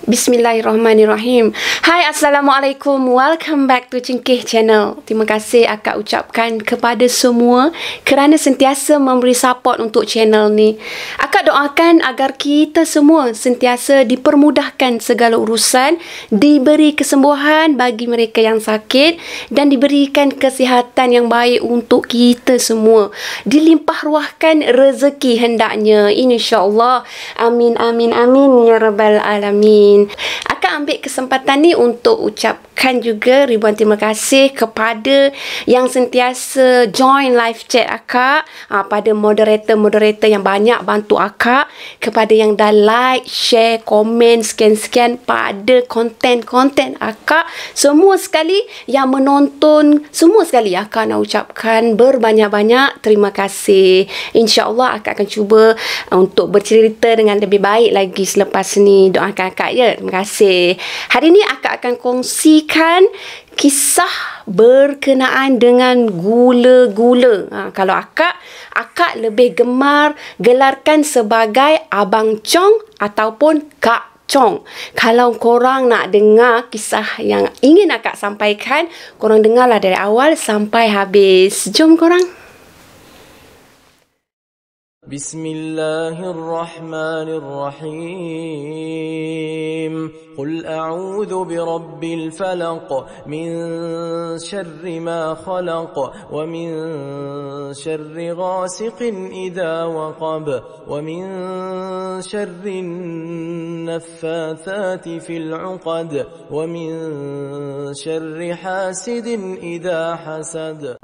Bismillahirrahmanirrahim. Hai, Assalamualaikum. Welcome back to Cengkeh Channel. Terima kasih akak ucapkan kepada semua kerana sentiasa memberi support untuk channel ni. Akak doakan agar kita semua sentiasa dipermudahkan segala urusan, diberi kesembuhan bagi mereka yang sakit dan diberikan kesihatan yang baik untuk kita semua. Dilimpah ruahkan rezeki hendaknya, insya-Allah. Amin amin amin ya rabbal alamin. Akak ambil kesempatan ni untuk ucapkan juga ribuan terima kasih kepada yang sentiasa join live chat akak, pada moderator-moderator yang banyak bantu akak, kepada yang dah like, share, komen, sekian-sekian pada konten-konten akak, semua sekali yang menonton, semua sekali akak nak ucapkan berbanyak-banyak terima kasih. InsyaAllah akak akan cuba untuk bercerita dengan lebih baik lagi selepas ni. Doakan akak ya. Terima kasih. Hari ni akak akan kongsikan kisah berkenaan dengan gula-gula. Kalau akak lebih gemar gelarkan sebagai Abang Chong ataupun Kak Chong. Kalau korang nak dengar kisah yang ingin akak sampaikan, korang dengarlah dari awal sampai habis. Jom korang. Bismillahirrahmanirrahim. Qul a'udzu birabbil falaq min syarri ma khalaq wa min syarri ghasiqin idza waqab wa min syarri naffathati fil 'uqad wa min syarri hasidin idza hasad.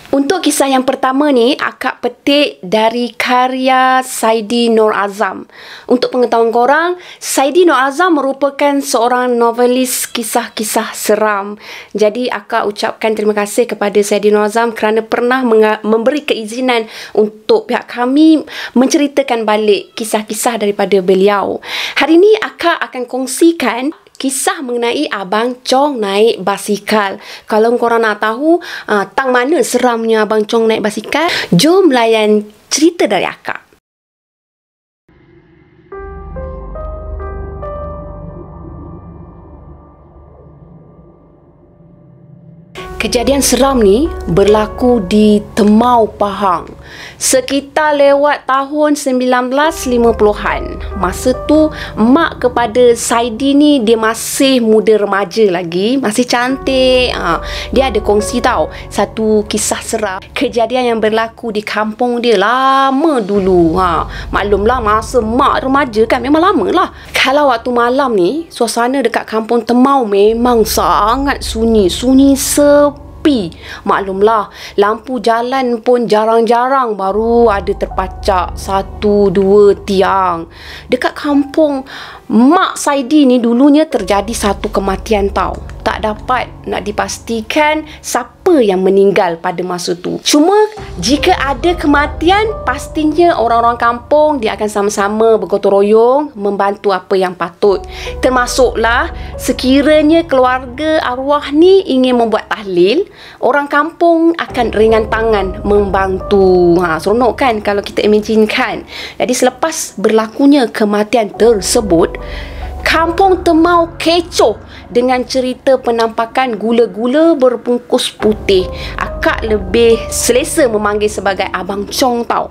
Untuk kisah yang pertama ni, akak petik dari karya Saidi Nur Azam. Untuk pengetahuan korang, Saidi Nur Azam merupakan seorang novelis kisah-kisah seram. Jadi akak ucapkan terima kasih kepada Saidi Nur Azam kerana pernah memberi keizinan untuk pihak kami menceritakan balik kisah-kisah daripada beliau. Hari ni akak akan kongsikan kisah mengenai Abang Chong naik basikal. Kalau korang nak tahu tang mana seramnya Abang Chong naik basikal, jom layan cerita dari akak. Kejadian seram ni berlaku di Temau, Pahang. Sekitar lewat tahun 1950-an. Masa tu mak kepada Saidi ni dia masih muda remaja lagi, masih cantik. Dia ada kongsi tau satu kisah seram. Kejadian yang berlaku di kampung dia lama dulu. Maklumlah masa mak remaja kan memang lama lah. Kalau waktu malam ni suasana dekat kampung Temau memang sangat sunyi sepi. Maklumlah, lampu jalan pun jarang-jarang baru ada terpacak 1-2 tiang. Dekat kampung mak Saidi ni dulunya terjadi satu kematian tau. Tak dapat nak dipastikan siapa yang meninggal pada masa tu. Cuma jika ada kematian, pastinya orang-orang kampung dia akan sama-sama bergotong royong membantu apa yang patut. Termasuklah sekiranya keluarga arwah ni ingin membuat tahlil, orang kampung akan ringan tangan membantu. Seronok kan kalau kita imaginekan. Jadi selepas berlakunya kematian tersebut, kampung Temau kecoh dengan cerita penampakan gula-gula berbungkus putih. Akak lebih selesa memanggil sebagai Abang Chong tau.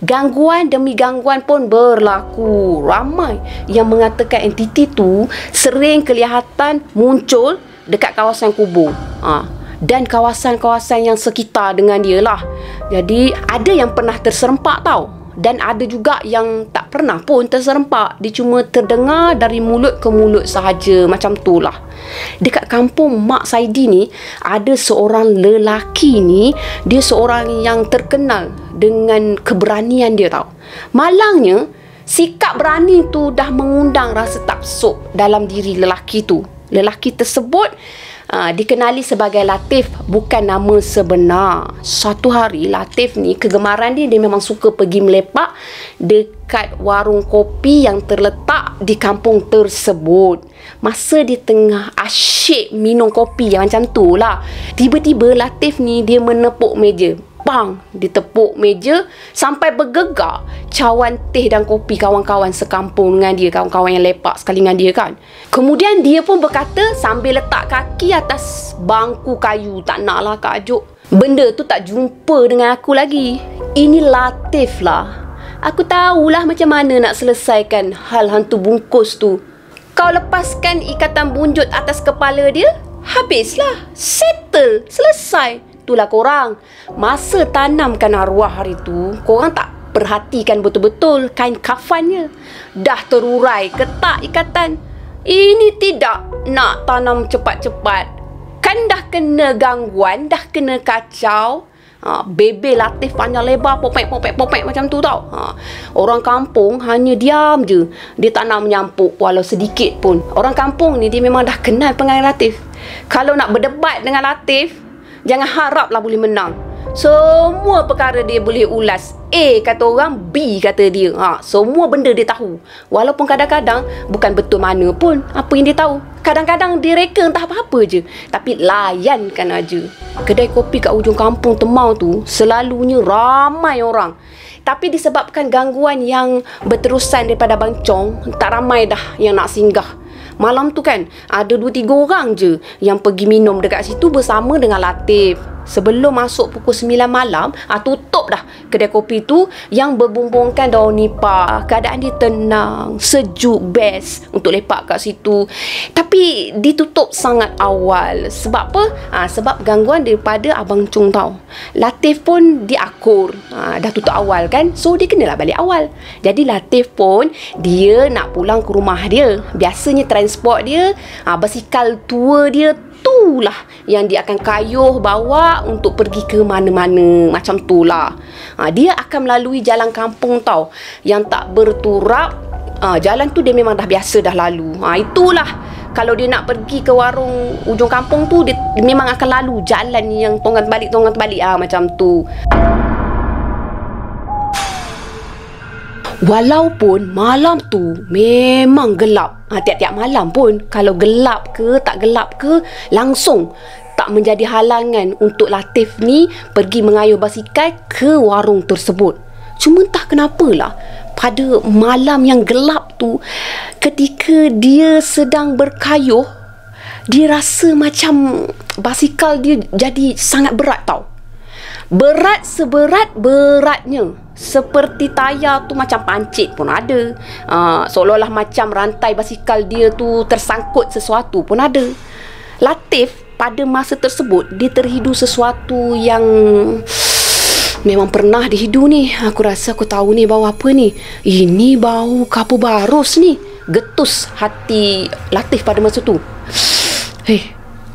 Gangguan demi gangguan pun berlaku. Ramai yang mengatakan entiti tu sering kelihatan muncul dekat kawasan kubur. Dan kawasan-kawasan yang sekitar dengan dia lah. Jadi ada yang pernah terserempak tau. Dan ada juga yang tak pernah pun terserempak. Dia cuma terdengar dari mulut ke mulut sahaja. Macam tu lah. Dekat kampung mak Saidi ni, ada seorang lelaki ni. Dia seorang yang terkenal dengan keberanian dia tau. Malangnya, sikap berani tu dah mengundang rasa taksub dalam diri lelaki tu. Lelaki tersebut dikenali sebagai Latif, bukan nama sebenar. Satu hari Latif ni, kegemaran dia memang suka pergi melepak dekat warung kopi yang terletak di kampung tersebut. Masa dia tengah asyik minum kopi yang macam tu lah, tiba-tiba Latif ni dia menepuk meja. Bang, ditepuk meja sampai bergegar cawan teh dan kopi kawan-kawan sekampung dengan dia, kawan-kawan yang lepak sekali dengan dia kan. Kemudian dia pun berkata sambil letak kaki atas bangku kayu, tak naklah Kak Ajok, benda tu tak jumpa dengan aku lagi. Ini Latif lah. Aku tahulah macam mana nak selesaikan hal hantu bungkus tu. Kau lepaskan ikatan bunjut atas kepala dia, habislah, settle, selesai. Itulah korang. Masa tanamkan arwah hari tu, korang tak perhatikan betul-betul kain kafannya. Dah terurai ke tak ikatan? Ini tidak nak tanam cepat-cepat. Kan dah kena gangguan, dah kena kacau. Bebe Latif panjang lebar, popek macam tu tau. Orang kampung hanya diam je. Dia tak nak menyampuk walau sedikit pun. Orang kampung ni dia memang dah kenal perangai Latif. Kalau nak berdebat dengan Latif, jangan haraplah boleh menang. Semua perkara dia boleh ulas. A kata orang, B kata dia. Semua benda dia tahu. Walaupun kadang-kadang bukan betul mana pun apa yang dia tahu. Kadang-kadang dia reka entah apa-apa je. Tapi layankan aja. Kedai kopi kat ujung kampung Temau tu selalunya ramai orang. Tapi disebabkan gangguan yang berterusan daripada Abang Chong, tak ramai dah yang nak singgah. Malam tu kan, ada 2-3 orang je yang pergi minum dekat situ bersama dengan Latif. Sebelum masuk pukul 9 malam, tutup dah kedai kopi tu yang berbumbungkan daun nipah. Keadaan dia tenang, sejuk, best untuk lepak kat situ. Tapi ditutup sangat awal. Sebab apa? Sebab gangguan daripada Abang Chung tau. Latif pun diakur. Dah tutup awal kan, so dia kenalah balik awal. Jadi Latif pun dia nak pulang ke rumah dia. Biasanya transport dia, basikal tua dia, itulah yang dia akan kayuh bawa untuk pergi ke mana-mana. Macam tu lah. Dia akan melalui jalan kampung tau, yang tak berturap. Jalan tu dia memang dah biasa dah lalu. Itulah, kalau dia nak pergi ke warung ujung kampung tu, dia memang akan lalu jalan yang tongkat balik macam tu. Walaupun malam tu memang gelap, tiap-tiap malam pun, kalau gelap ke tak gelap ke, langsung tak menjadi halangan untuk Latif ni pergi mengayuh basikal ke warung tersebut. Cuma entah kenapalah, pada malam yang gelap tu, ketika dia sedang berkayuh, dia rasa macam basikal dia jadi sangat berat tau. Berat seberat-beratnya. Seperti tayar tu macam pancit pun ada. Seolah-olah macam rantai basikal dia tu tersangkut sesuatu pun ada. Latif pada masa tersebut, dia terhidu sesuatu yang memang pernah dihidu ni. Aku rasa aku tahu ni bau apa ni. Ini bau kapur barus ni. Getus hati Latif pada masa tu.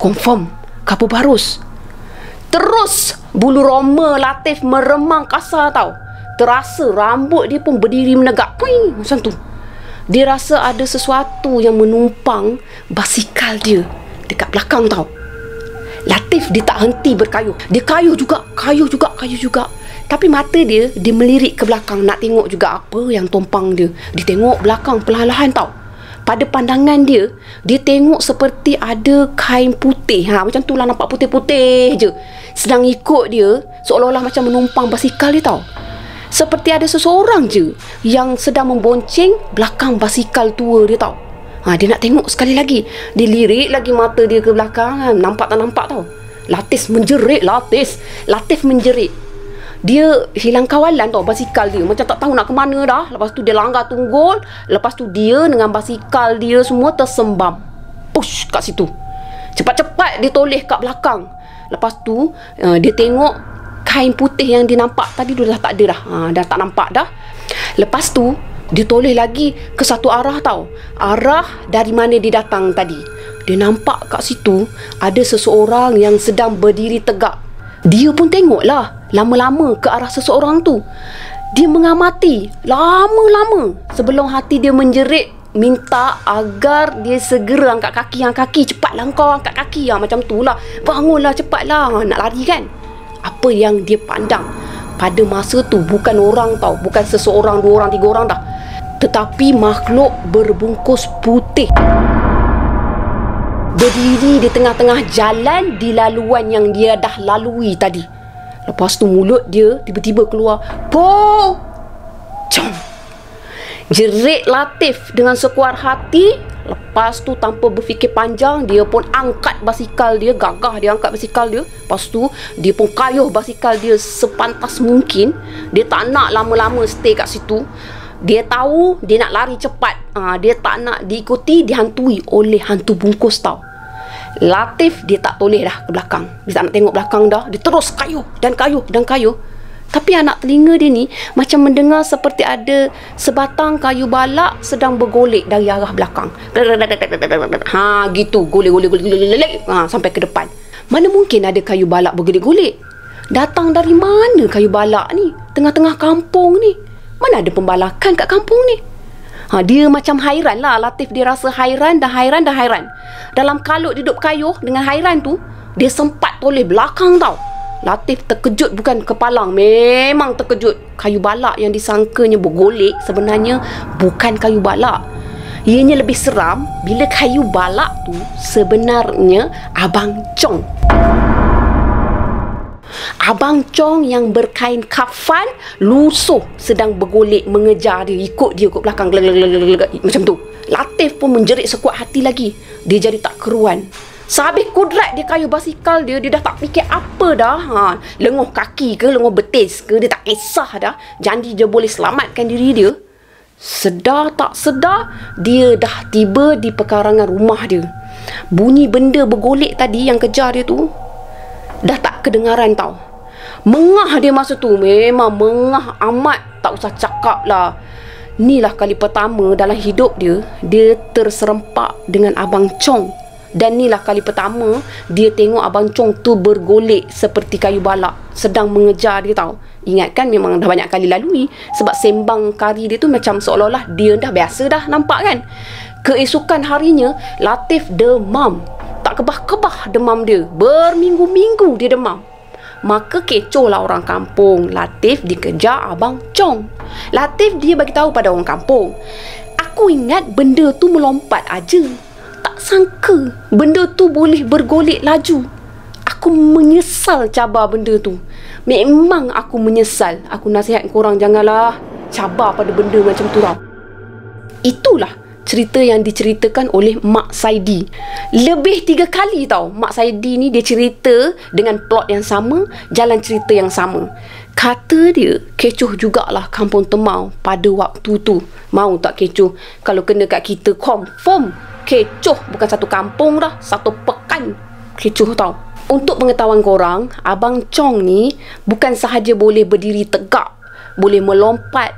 Confirm kapur barus. Terus bulu roma Latif meremang kasar tau. Terasa rambut dia pun berdiri menegak. Puing, macam tu. Dia rasa ada sesuatu yang menumpang basikal dia dekat belakang tau. Latif dia tak henti berkayuh. Dia kayuh juga. Tapi mata dia melirik ke belakang nak tengok juga apa yang tumpang dia. Dia tengok belakang perlahan-lahan tau. Pada pandangan dia tengok seperti ada kain putih. Macam tu lah, nampak putih-putih je. Sedang ikut dia, seolah-olah macam menumpang basikal dia tau. Seperti ada seseorang je yang sedang membonceng belakang basikal tua dia tau. Dia nak tengok sekali lagi. Dia lirik lagi mata dia ke belakang. Nampak tak nampak tau. Latif menjerit. Dia hilang kawalan tau basikal dia. Macam tak tahu nak ke mana dah. Lepas tu dia langgar tunggul. Lepas tu dia dengan basikal dia semua tersembam. Push kat situ. Cepat-cepat dia toleh kat belakang. Lepas tu dia tengok kain putih yang dia nampak tadi dah tak ada dah. Dah tak nampak dah. Lepas tu dia toleh lagi ke satu arah tau. Arah dari mana dia datang tadi. Dia nampak kat situ ada seseorang yang sedang berdiri tegak. Dia pun tengoklah lama-lama ke arah seseorang tu. Dia mengamati lama-lama sebelum hati dia menjerit minta agar dia segera angkat kaki. Cepatlah kau angkat kaki. Macam tu lah. Bangunlah cepatlah. Nak lari kan. Apa yang dia pandang pada masa tu bukan orang tau. Bukan seseorang, 2 orang, 3 orang dah. Tetapi makhluk berbungkus putih berdiri di tengah-tengah jalan di laluan yang dia dah lalui tadi. Lepas tu mulut dia tiba-tiba keluar pocong. Jerit Latif dengan sekuat hati. Lepas tu tanpa berfikir panjang, dia pun angkat basikal dia. Gagah dia angkat basikal dia. Lepas tu dia pun kayuh basikal dia sepantas mungkin. Dia tak nak lama-lama stay kat situ. Dia tahu dia nak lari cepat. Dia tak nak diikuti, dihantui oleh hantu bungkus tau. Latif dia tak toleh dah ke belakang. Dia tak nak tengok belakang dah. Dia terus kayuh dan kayuh dan kayuh. Tapi anak telinga dia ni macam mendengar seperti ada sebatang kayu balak sedang bergolek dari arah belakang. Gitu. Golek. Sampai ke depan. Mana mungkin ada kayu balak bergolek-golek? Datang dari mana kayu balak ni? Tengah-tengah kampung ni. Mana ada pembalakan kat kampung ni? Dia macam hairan lah. Latif dia rasa hairan. Dalam kalut dia duduk kayuh dengan hairan tu, dia sempat toleh belakang tau. Latif terkejut bukan kepalang. Memang terkejut. Kayu balak yang disangkanya bergolek sebenarnya bukan kayu balak. Ianya lebih seram bila kayu balak tu sebenarnya Abang Chong. Abang Chong yang berkain kafan lusuh sedang bergolek mengejar dia, ikut belakang macam tu. Latif pun menjerit sekuat hati lagi. Dia jadi tak keruan. Sehabis kudrat dia kayuh basikal dia dah tak fikir apa dah. Lenguh kaki ke, lenguh betis ke, dia tak kisah dah. Janji dia boleh selamatkan diri dia. Sedar tak sedar, dia dah tiba di pekarangan rumah dia. Bunyi benda bergolek tadi yang kejar dia tu dah tak kedengaran tau. Mengah dia masa tu. Memang mengah amat. Tak usah cakap lah. Inilah kali pertama dalam hidup dia terserempak dengan Abang Chong. Dan inilah kali pertama dia tengok Abang Chong tu bergolek seperti kayu balak sedang mengejar dia tau. Ingat kan memang dah banyak kali lalui. Sebab sembang kari dia tu macam seolah-olah dia dah biasa dah nampak kan. Keesokan harinya Latif demam. Tak kebah-kebah demam dia. Berminggu-minggu dia demam. Maka kecoh lah orang kampung. Latif dikejar Abang Chong. Latif dia bagi tahu pada orang kampung, aku ingat benda tu melompat aja. Tak sangka benda tu boleh bergolek laju. Aku menyesal cabar benda tu. Memang aku menyesal. Aku nasihat korang janganlah cabar pada benda macam tu tau. Itulah cerita yang diceritakan oleh Mak Saidi. Lebih 3 kali tau Mak Saidi ni dia cerita dengan plot yang sama, jalan cerita yang sama. Kata dia, kecoh jugalah kampung Temau pada waktu tu. Mau tak kecoh? Kalau kena kat kita, confirm kecoh. Bukan satu kampung dah, satu pekan kecoh tau. Untuk pengetahuan korang, Abang Chong ni bukan sahaja boleh berdiri tegak, boleh melompat,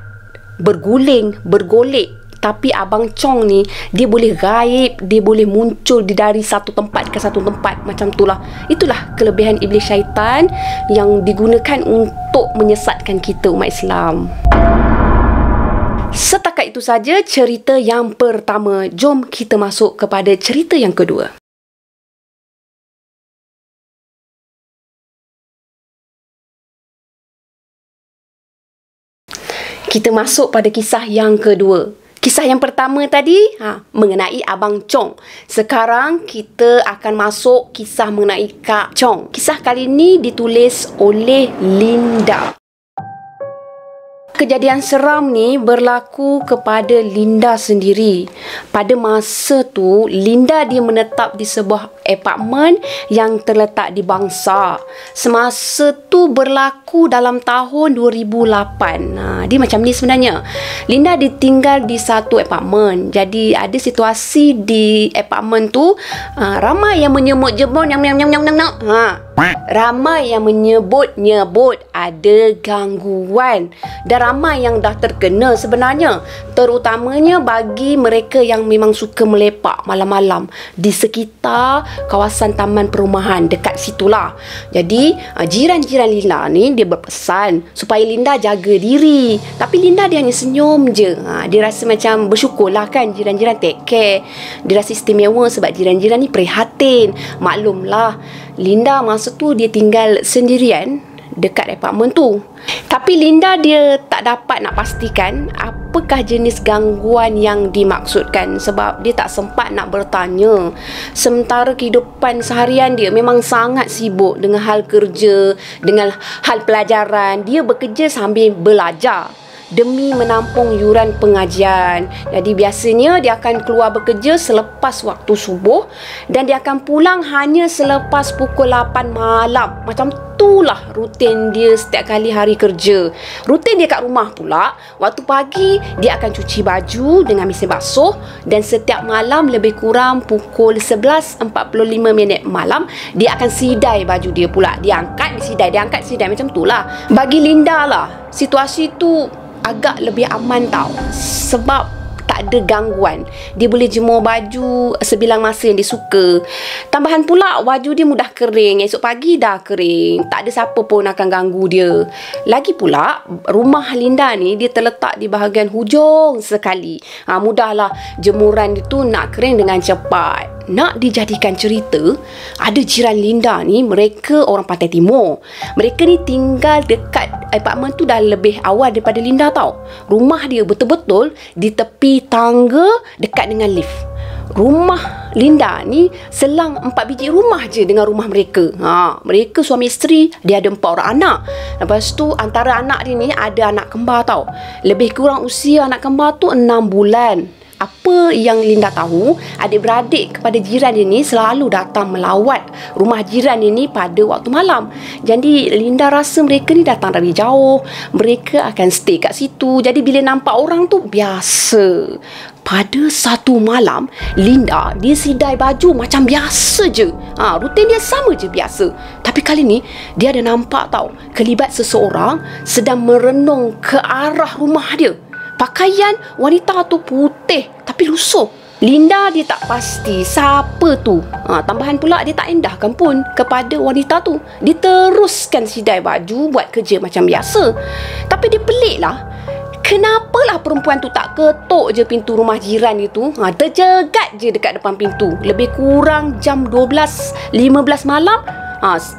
berguling, bergolek. Tapi Abang Chong ni, dia boleh gaib, dia boleh muncul dari satu tempat ke satu tempat. Macam itulah. Itulah kelebihan iblis syaitan yang digunakan untuk menyesatkan kita umat Islam. Setakat itu saja cerita yang pertama. Jom kita masuk kepada cerita yang kedua. Kita masuk pada kisah yang kedua. Kisah yang pertama tadi mengenai Abang Chong. Sekarang kita akan masuk kisah mengenai Kak Chong. Kisah kali ini ditulis oleh Linda. Kejadian seram ni berlaku kepada Linda sendiri. Pada masa tu, Linda dia menetap di sebuah apartmen yang terletak di Bangsa. Semasa tu berlaku dalam tahun 2008. Dia macam ni sebenarnya. Linda ditinggal di satu apartmen. Jadi ada situasi di apartmen tu, ramai yang menyemut-jemut Ramai yang menyebut-nyebut ada gangguan dan ramai yang dah terkena sebenarnya, terutamanya bagi mereka yang memang suka melepak malam-malam di sekitar kawasan taman perumahan dekat situlah. Jadi jiran-jiran Linda ni dia berpesan supaya Linda jaga diri, tapi Linda dia hanya senyum je. Dia rasa macam bersyukurlah kan jiran-jiran take care. Dia rasa istimewa sebab jiran-jiran ni prihatin. Maklumlah Linda masa tu dia tinggal sendirian dekat apartmen tu. Tapi Linda dia tak dapat nak pastikan apakah jenis gangguan yang dimaksudkan sebab dia tak sempat nak bertanya. Sementara kehidupan seharian dia memang sangat sibuk dengan hal kerja, dengan hal pelajaran. Dia bekerja sambil belajar demi menampung yuran pengajian. Jadi biasanya dia akan keluar bekerja selepas waktu subuh dan dia akan pulang hanya selepas pukul 8 malam. Macam itulah rutin dia setiap kali hari kerja. Rutin dia kat rumah pula, waktu pagi dia akan cuci baju dengan mesin basuh dan setiap malam lebih kurang pukul 11.45 malam dia akan sidai baju dia pula. Dia angkat, dia angkat, sidai macam itulah. Bagi Linda lah, situasi tu agak lebih aman tau sebab tak ada gangguan. Dia boleh jemur baju sebilang masa yang dia suka. Tambahan pula baju dia mudah kering. Esok pagi dah kering. Tak ada siapa pun akan ganggu dia. Lagi pula rumah Linda ni dia terletak di bahagian hujung sekali. Mudahlah jemuran itu nak kering dengan cepat. Nak dijadikan cerita, ada jiran Linda ni, mereka orang Pantai Timur. Mereka ni tinggal dekat apartmen tu dah lebih awal daripada Linda tau. Rumah dia betul-betul di tepi tangga dekat dengan lift. Rumah Linda ni selang 4 biji rumah je dengan rumah mereka. Mereka suami isteri, dia ada 4 orang anak. Lepas tu antara anak dia ni ada anak kembar tau. Lebih kurang usia anak kembar tu 6 bulan. Apa yang Linda tahu, adik-beradik kepada jiran ini selalu datang melawat rumah jiran ini pada waktu malam. Jadi Linda rasa mereka ni datang dari jauh, mereka akan stay kat situ. Jadi bila nampak orang tu biasa. Pada satu malam, Linda dia sidai baju macam biasa je. Rutin dia sama je biasa. Tapi kali ni dia ada nampak tau, kelibat seseorang sedang merenung ke arah rumah dia. Pakaian wanita tu putih tapi lusuh. Linda dia tak pasti siapa tu. Tambahan pula dia tak endahkan pun kepada wanita tu. Dia teruskan sidai baju buat kerja macam biasa. Tapi dia pelik lah. Kenapalah perempuan tu tak ketuk je pintu rumah jiran itu. Terjegat je dekat depan pintu. Lebih kurang jam 12.15 malam.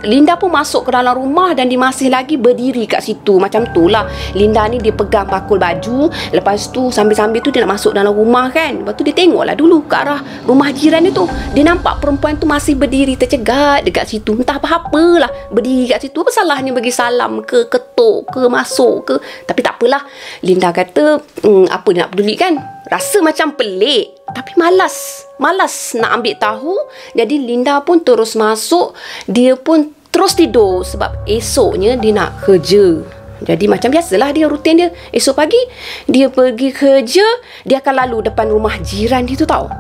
Linda pun masuk ke dalam rumah dan dia masih lagi berdiri kat situ. Macam tu lah. Linda ni dia pegang bakul baju. Lepas tu sambil-sambil tu dia nak masuk dalam rumah kan. Lepas tu dia tengoklah dulu ke arah rumah jiran dia tu. Dia nampak perempuan tu masih berdiri tercegat dekat situ. Entah apa-apalah berdiri kat situ. Apa salahnya bagi salam ke, ketuk ke, masuk ke. Tapi tak apalah. Linda kata apa dia nak peduli kan. Rasa macam pelik tapi malas nak ambil tahu. Jadi Linda pun terus masuk. Dia pun terus tidur sebab esoknya dia nak kerja. Jadi macam biasalah dia rutin dia. Esok pagi dia pergi kerja, dia akan lalu depan rumah jiran dia tu tau.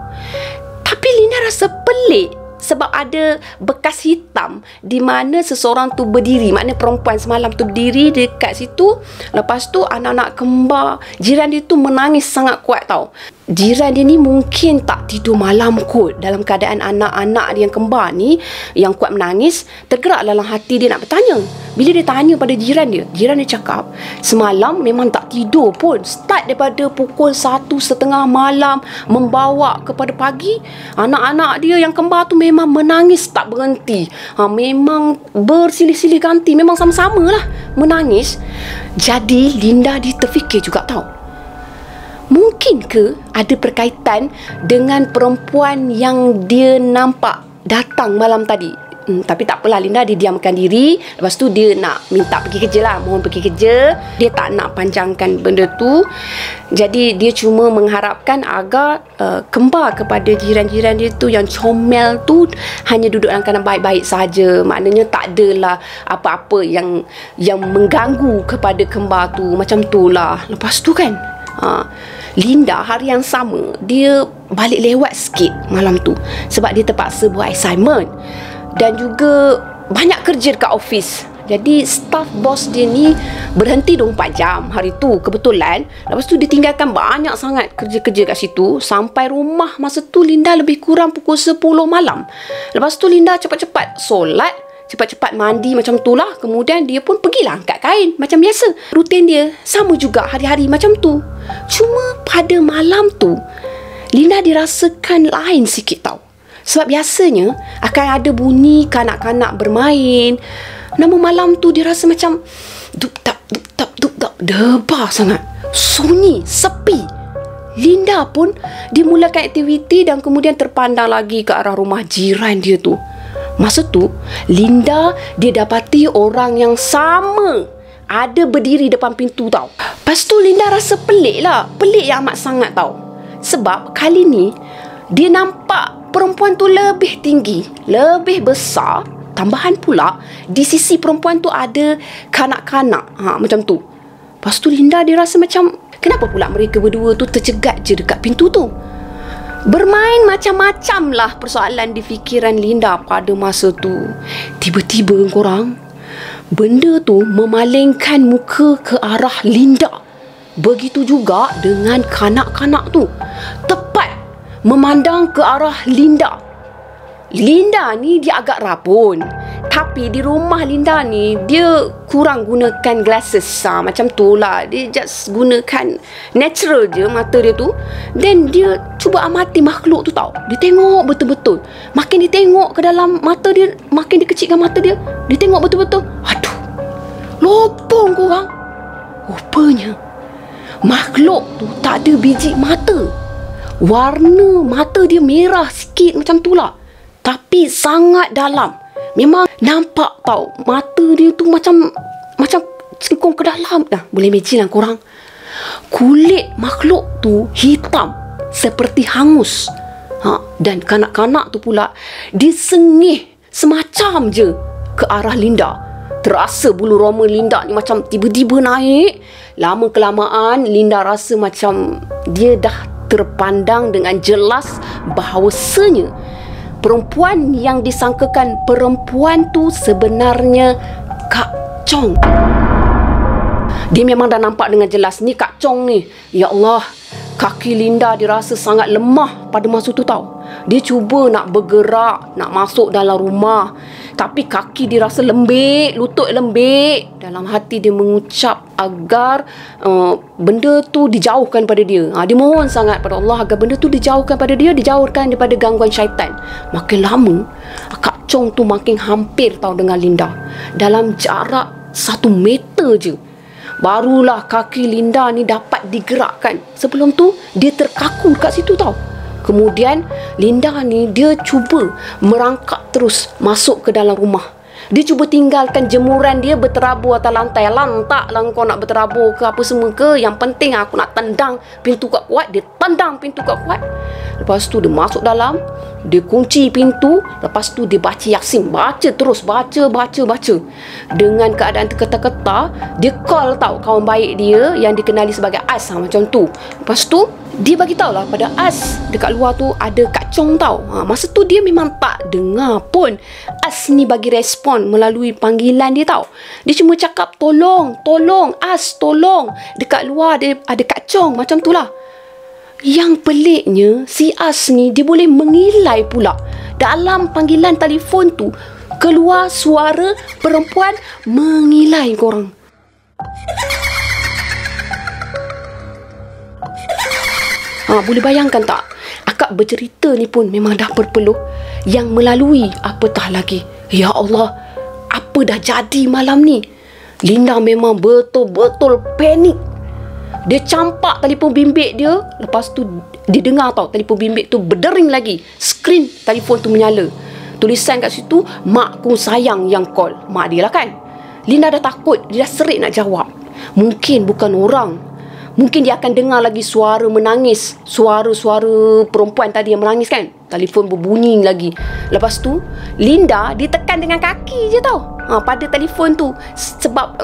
Tapi Linda rasa pelik sebab ada bekas hitam di mana seseorang tu berdiri. Maknanya perempuan semalam tu berdiri dekat situ. Lepas tu anak-anak kembar jiran dia tu menangis sangat kuat tau. Jiran dia ni mungkin tak tidur malam kot. Dalam keadaan anak-anak dia yang kembar ni yang kuat menangis, tergerak dalam hati dia nak bertanya. Bila dia tanya pada jiran dia cakap semalam memang tak tidur pun. Start daripada pukul 1:30 malam membawa kepada pagi. Anak-anak dia yang kembar tu memang menangis tak berhenti. Memang bersilih-silih ganti. Memang sama-sama lah menangis. Jadi Linda dia terfikir juga tau, mungkin ke ada berkaitan dengan perempuan yang dia nampak datang malam tadi. Tapi tak apalah, Linda dia diamkan diri. Lepas tu dia nak minta pergi kerja lah. Mohon pergi kerja. Dia tak nak panjangkan benda tu. Jadi dia cuma mengharapkan agar kembar kepada jiran-jiran dia tu yang comel tu hanya duduk dalam keadaan baik-baik saja. Maknanya tak adalah apa-apa yang mengganggu kepada kembar tu. Macam tu lah. Lepas tu kan Linda hari yang sama dia balik lewat sikit malam tu sebab dia terpaksa buat assignment. Dan juga banyak kerja dekat office. Jadi staff bos dia ni berhenti 24 jam hari tu kebetulan. Lepas tu dia tinggalkan banyak sangat kerja-kerja kat situ. Sampai rumah masa tu Linda lebih kurang pukul 10 malam. Lepas tu Linda cepat-cepat solat, cepat-cepat mandi macam tu lah. Kemudian dia pun pergilah angkat kain macam biasa. Rutin dia sama juga hari-hari macam tu. Cuma pada malam tu Linda dirasakan lain sikit tau. Sebab biasanya akan ada bunyi kanak-kanak bermain. Namun malam tu dia rasa macam dup-tap, dup-tap, dup-tap. Debar sangat. Sunyi, sepi. Linda pun dimulakan aktiviti dan kemudian terpandang lagi ke arah rumah jiran dia tu. Masa tu, Linda dia dapati orang yang sama ada berdiri depan pintu tau. Lepas tu Linda rasa pelik lah. Pelik yang amat sangat tau. Sebab kali ni dia nampak perempuan tu lebih tinggi, lebih besar. Tambahan pula di sisi perempuan tu ada kanak-kanak macam tu. Lepas tu Linda dia rasa macam kenapa pula mereka berdua tu tercegat je dekat pintu tu. Bermain macam-macam lah persoalan di fikiran Linda pada masa tu. Tiba-tiba korang, benda tu memalingkan muka ke arah Linda. Begitu juga dengan kanak-kanak tu, tepat memandang ke arah Linda. Linda ni dia agak rabun. Tapi di rumah Linda ni dia kurang gunakan glasses macam tu lah. Dia just gunakan natural je mata dia tu. Dan dia cuba amati makhluk tu tau. Dia tengok betul-betul. Makin dia tengok ke dalam mata dia, makin dia kecilkan mata dia. Dia tengok betul-betul. Aduh, lopong korang. Rupanya makhluk tu tak ada biji mata. Warna mata dia merah sikit macam tu lah. Tapi sangat dalam. Memang nampak tau. Mata dia tu macam cengkung ke dalam. Boleh imagine lah korang. Kulit makhluk tu hitam. Seperti hangus. Dan kanak-kanak tu pula disengih semacam je ke arah Linda. Terasa bulu roma Linda ni macam tiba-tiba naik. Lama-kelamaan Linda rasa macam dia dah terpandang dengan jelas bahawasanya perempuan yang disangkakan perempuan tu sebenarnya Kak Chong. Dia memang dah nampak dengan jelas ni Kak Chong ni. Ya Allah, kaki Linda dirasa sangat lemah pada masa tu tau. Dia cuba nak bergerak, nak masuk dalam rumah. Tapi kaki dia rasa lembik, lutut lembik. Dalam hati dia mengucap agar benda tu dijauhkan pada dia. Dia mohon sangat pada Allah agar benda tu dijauhkan pada dia, dijauhkan daripada gangguan syaitan. Makin lama, Kak Chong tu makin hampir tau dengan Linda. Dalam jarak 1 meter je. Barulah kaki Linda ni dapat digerakkan. Sebelum tu, dia terkaku kat situ tau. Kemudian Linda ni dia cuba merangkak terus masuk ke dalam rumah. Dia cuba tinggalkan jemuran dia berterabur atas lantai. Lantak lah kau nak berterabur ke apa semua ke. Yang penting aku nak tendang pintu kuat-kuat. Dia tendang pintu kuat-kuat. Lepas tu dia masuk dalam. Dia kunci pintu. Lepas tu dia baca Yasin. Baca terus. Baca. Dengan keadaan terketa-keta, dia call tau kawan baik dia yang dikenali sebagai As macam tu. Lepas tu dia bagi tahu lah pada As dekat luar tu ada Kak Chong tau. Masa tu dia memang tak dengar pun As ni bagi respon melalui panggilan dia tau. Dia cuma cakap tolong As, tolong. Dekat luar ada Kak Chong macam tu lah. Yang peliknya si As ni dia boleh mengilai pula. Dalam panggilan telefon tu keluar suara perempuan mengilai korang. Boleh bayangkan tak? Akak bercerita ni pun memang dah berpeluh. Yang melalui apatah lagi. Ya Allah, apa dah jadi malam ni? Linda memang betul-betul panik. Dia campak telefon bimbit dia. Lepas tu dia dengar tau telefon bimbit tu berdering lagi. Skrin telefon tu menyala. Tulisan kat situ, makku sayang yang call. Mak dia lah kan. Linda dah takut. Dia dah serik nak jawab. Mungkin bukan orang. Mungkin dia akan dengar lagi suara menangis. Suara-suara perempuan tadi yang menangis kan. Telefon berbunyi lagi. Lepas tu Linda dia tekan dengan kaki je tau pada telefon tu. Sebab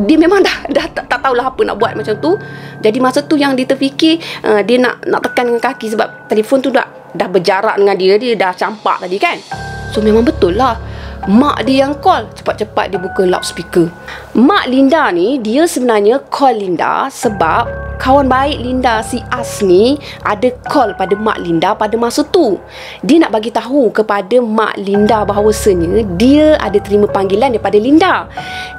dia memang dah tak tahulah apa nak buat macam tu. Jadi masa tu yang dia terfikir dia nak tekan dengan kaki. Sebab telefon tu dah berjarak dengan dia. Dia dah campak tadi kan. So memang betul lah mak dia yang call. Cepat-cepat dia buka loudspeaker. Mak Linda ni, dia sebenarnya call Linda sebab kawan baik Linda si As ni ada call pada mak Linda pada masa tu. Dia nak bagi tahu kepada mak Linda bahawasanya dia ada terima panggilan daripada Linda.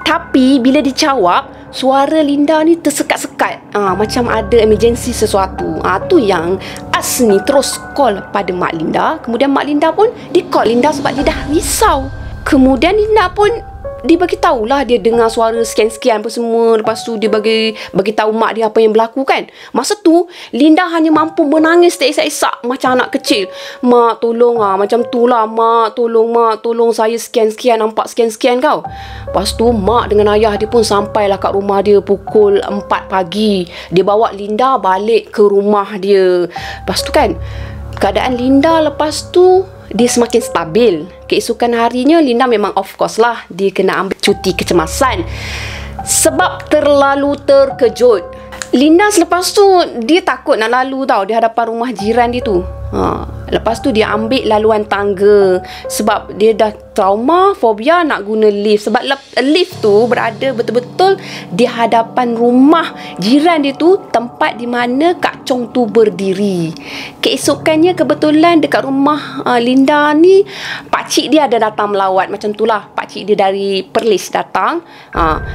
Tapi bila dijawab, suara Linda ni tersekat-sekat. Macam ada emergency sesuatu. Tu yang As ni terus call pada mak Linda. Kemudian mak Linda pun di call Linda sebab dia dah risau. Kemudian Linda pun dia bagi tahulah dia dengar suara sekian-sekian apa semua. Lepas tu dia bagi tahu mak dia apa yang berlaku kan. Masa tu Linda hanya mampu menangis teresak-esak macam anak kecil. Mak tolong macam tu lah mak, tolong saya sekian-sekian, nampak sekian-sekian kau. Lepas tu mak dengan ayah dia pun sampailah kat rumah dia pukul 4 pagi. Dia bawa Linda balik ke rumah dia. Lepas tu kan, keadaan Linda lepas tu dia semakin stabil. Keesokan harinya Linda memang of course lah dia kena ambil cuti kecemasan sebab terlalu terkejut. Linda selepas tu dia takut nak lalu tau di hadapan rumah jiran dia tu. Lepas tu dia ambil laluan tangga sebab dia dah trauma, fobia nak guna lift. Sebab lift tu berada betul-betul di hadapan rumah jiran dia tu, tempat di mana Kak Chong tu berdiri. Keesokannya kebetulan dekat rumah Linda ni, pakcik dia ada datang melawat. Macam tu lah, pakcik dia dari Perlis datang.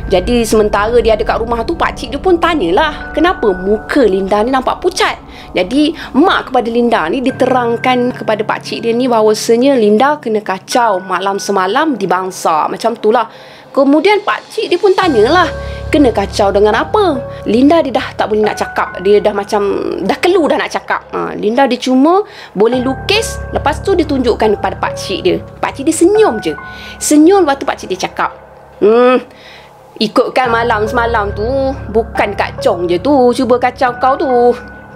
Jadi sementara dia ada kat rumah tu, pakcik dia pun tanyalah kenapa muka Linda ni nampak pucat. Jadi mak kepada Linda ni diterangkan kepada pakcik dia ni bahawasanya Linda kena kacau malam semalam di bangsa. Macam tu lah. Kemudian pakcik dia pun tanyalah, kena kacau dengan apa? Linda dia dah tak boleh nak cakap. Dia dah macam dah keluh dah nak cakap. Linda dia cuma boleh lukis. Lepas tu dia tunjukkan kepada pakcik dia. Pakcik dia senyum je. Senyum waktu pakcik dia cakap, ikutkan malam semalam tu bukan Kak Chong je tu cuba kacau kau tu.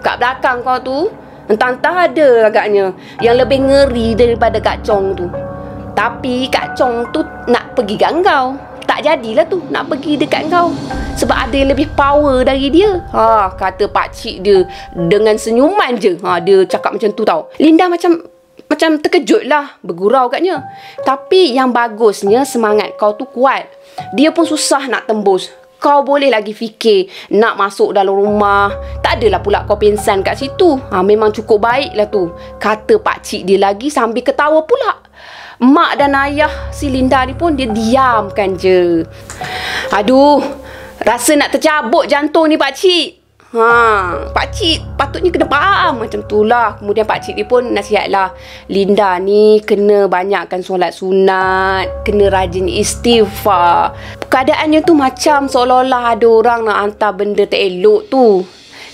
Kat belakang kau tu entah-entah ada agaknya yang lebih ngeri daripada Kak Chong tu. Tapi Kak Chong tu nak pergi kat kau. Tak jadilah tu nak pergi dekat kau sebab ada yang lebih power dari dia. Kata pakcik dia dengan senyuman je. Dia cakap macam tu tau. Linda macam terkejut lah, bergurau katnya. Tapi yang bagusnya semangat kau tu kuat. Dia pun susah nak tembus. Kau boleh lagi fikir nak masuk dalam rumah. Tak adalah pula kau pingsan kat situ. Memang cukup baik lah tu, kata pakcik dia lagi sambil ketawa pula. Mak dan ayah si Linda ni pun dia diamkan je. Aduh, rasa nak tercabut jantung ni pakcik. Pakcik patutnya kena faham macam tu lah. Kemudian pakcik dia pun nasihatlah, Linda ni kena banyakkan solat sunat, kena rajin istighfar. Keadaannya tu macam seolah-olah ada orang nak hantar benda tak elok tu.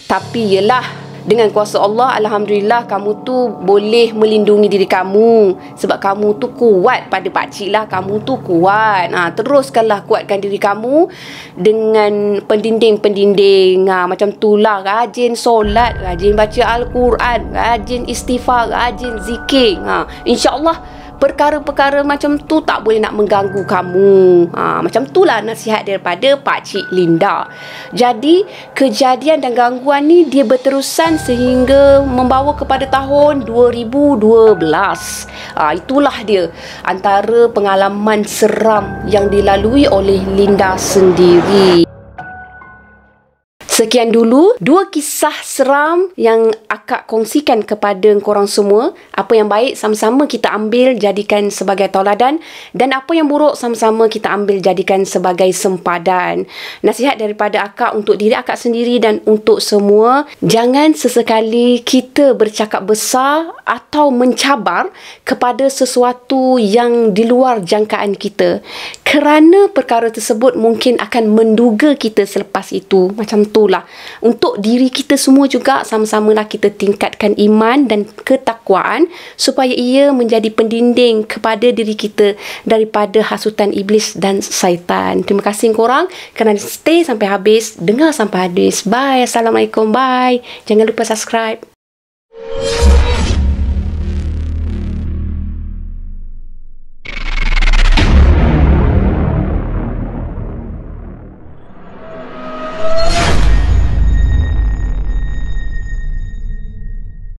Tapi yelah, dengan kuasa Allah, alhamdulillah kamu tu boleh melindungi diri kamu sebab kamu tu kuat. Pada pakcik lah, kamu tu kuat. Teruskanlah kuatkan diri kamu dengan pendinding-pendinding. Macam tu lah, rajin solat, rajin baca Al-Quran, rajin istighfar, rajin zikir. InsyaAllah perkara-perkara macam tu tak boleh nak mengganggu kamu. Macam tu lah nasihat daripada pakcik Linda. Jadi kejadian dan gangguan ni dia berterusan sehingga membawa kepada tahun 2012. Itulah dia antara pengalaman seram yang dilalui oleh Linda sendiri. Sekian dulu 2 kisah seram yang akak kongsikan kepada korang semua. Apa yang baik sama-sama kita ambil jadikan sebagai tauladan, dan apa yang buruk sama-sama kita ambil jadikan sebagai sempadan. Nasihat daripada akak untuk diri akak sendiri dan untuk semua, jangan sesekali kita bercakap besar atau mencabar kepada sesuatu yang di luar jangkaan kita, kerana perkara tersebut mungkin akan menduga kita selepas itu. Macam tu lah. Untuk diri kita semua juga sama-samalah kita tingkatkan iman dan ketakwaan supaya ia menjadi pendinding kepada diri kita daripada hasutan iblis dan syaitan. Terima kasih korang kerana stay sampai habis, dengar sampai habis. Bye. Assalamualaikum. Bye. Jangan lupa subscribe.